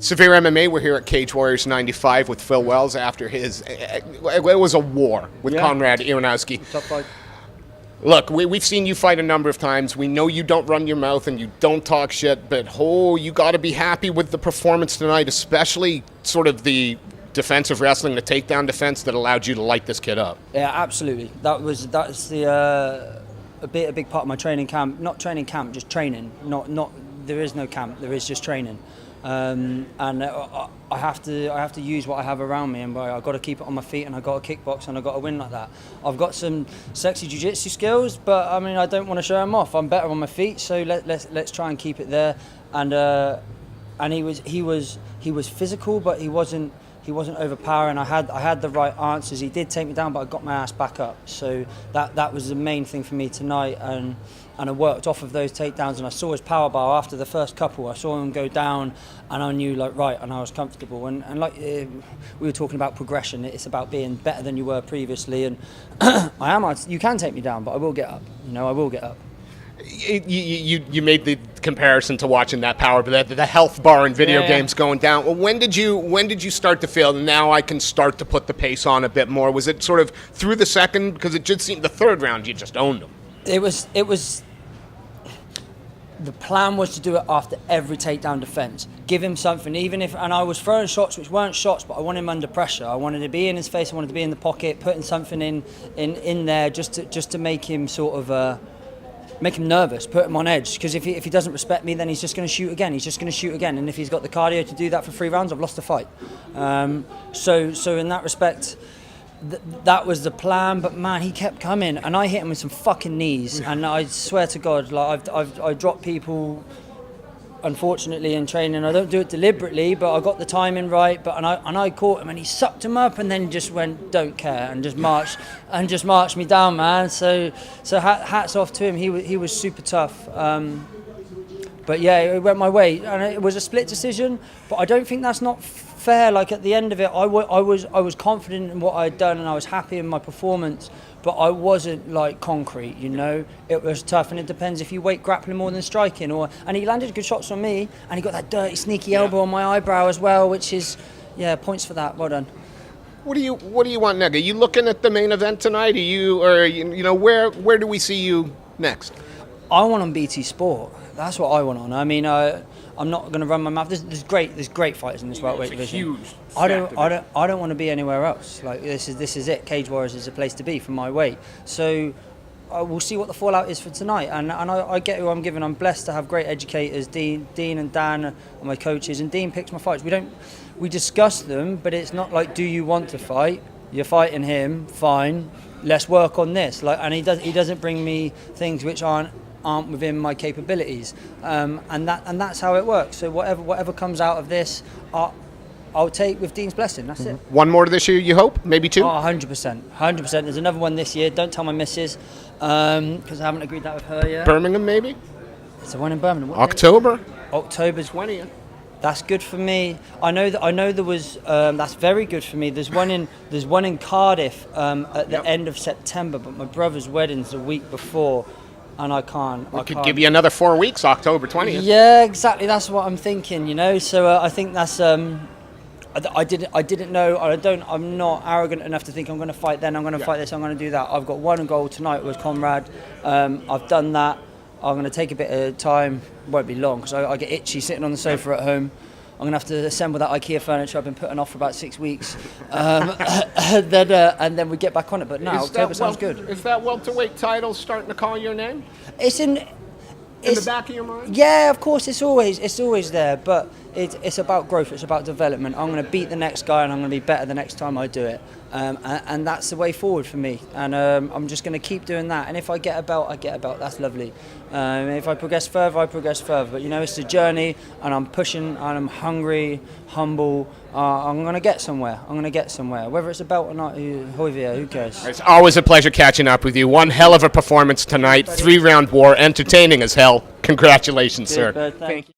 Severe MMA, we're here at Cage Warriors 95 with Phil Wells after his, it was a war with Konrad Iwanowski. Tough fight. Look, we've seen you fight a number of times. We know you don't run your mouth and you don't talk shit, but you got to be happy with the performance tonight, especially sort of the defensive wrestling, the takedown defense that allowed you to light this kid up. Yeah, absolutely. That's a big part of my training camp. Not training camp, just training. Not there is no camp. There is just training. And I have to use what I have around me, and I've got to keep it on my feet, and I've got to kickbox, and I've got to win like that. I've got some sexy jiu-jitsu skills, but I mean, I don't want to show them off. I'm better on my feet, so let's try and keep it there. And he was physical, but he wasn't overpowering. I had the right answers. He did take me down, but I got my ass back up. So that was the main thing for me tonight, and I worked off of those takedowns, and I saw his power bar after the first couple. I saw him go down, and I knew right, and I was comfortable. And like we were talking about progression, it's about being better than you were previously. And you can take me down, but I will get up. I will get up. You made the comparison to watching that power, but the health bar in video games going down. Well, when did you start to feel now I can start to put the pace on a bit more? Was it sort of through the second? Because it just seemed the third round you just owned them. It was. The plan was to do it after every takedown defense. Give him something, and I was throwing shots which weren't shots, but I wanted him under pressure. I wanted to be in his face. I wanted to be in the pocket, putting something in there just to make him sort of. Make him nervous, put him on edge, because if he doesn't respect me, then he's just going to shoot again. And if he's got the cardio to do that for 3 rounds, I've lost the fight. So in that respect, that was the plan. But man, he kept coming, and I hit him with some fucking knees. And I swear to God, like I dropped people. Unfortunately, in training, I don't do it deliberately, but I got the timing right. And I caught him, and he sucked him up, and then just went, don't care, and just marched me down, man. So hats off to him. He was super tough. But yeah, it went my way, and it was a split decision. But I don't think that's not fair. Like at the end of it, I was confident in what I'd done, and I was happy in my performance. But I wasn't like concrete, It was tough, and it depends if you weight grappling more than striking. And he landed good shots on me, and he got that dirty, sneaky elbow on my eyebrow as well, which is, points for that. Well done. What do you want, Neg? Are you looking at the main event tonight? Where do we see you next? I want on BT Sport. That's what I want on. I mean, I'm not going to run my mouth. There's great fighters in this welterweight division. Huge. I don't want to be anywhere else. Like this is it. Cage Warriors is a place to be for my weight. So we'll see what the fallout is for tonight. And I get who I'm giving. I'm blessed to have great educators. Dean and Dan are my coaches, and Dean picks my fights. We discuss them, but it's not like, do you want to fight? You're fighting him, fine. Let's work on this. And he doesn't bring me things which aren't within my capabilities, and that's how it works. So whatever comes out of this, I'll take with Dean's blessing. That's it. One more this year, you hope? Maybe 2? 100%. There's another one this year. Don't tell my missus, because I haven't agreed that with her yet. Birmingham, maybe? It's a one in Birmingham. October 20th. That's good for me. I know there was. That's very good for me. There's one in Cardiff at the end of September, but my brother's wedding's the week before. And I can't. We could give you another 4 weeks, October 20th. Yeah, exactly. That's what I'm thinking. So I think that's. I didn't know. I'm not arrogant enough to think I'm going to fight then. I'm going to fight this. I'm going to do that. I've got one goal tonight with Konrad. I've done that. I'm going to take a bit of time. It won't be long because I get itchy sitting on the sofa at home. I'm going to have to assemble that IKEA furniture I've been putting off for about 6 weeks. And then we get back on it. But now, October sounds good. Is that welterweight title starting to call your name? It's in the back of your mind? Yeah, of course, it's always there. But it's about growth. It's about development. I'm going to beat the next guy, and I'm going to be better the next time I do it. And that's the way forward for me. And I'm just going to keep doing that. And if I get a belt, I get a belt. That's lovely. If I progress further, I progress further. But it's a journey, and I'm pushing, and I'm hungry, humble. I'm going to get somewhere. Whether it's a belt or not, who cares? It's always a pleasure catching up with you. One hell of a performance tonight. 3-round war, entertaining as hell. Congratulations, sir. Thank you.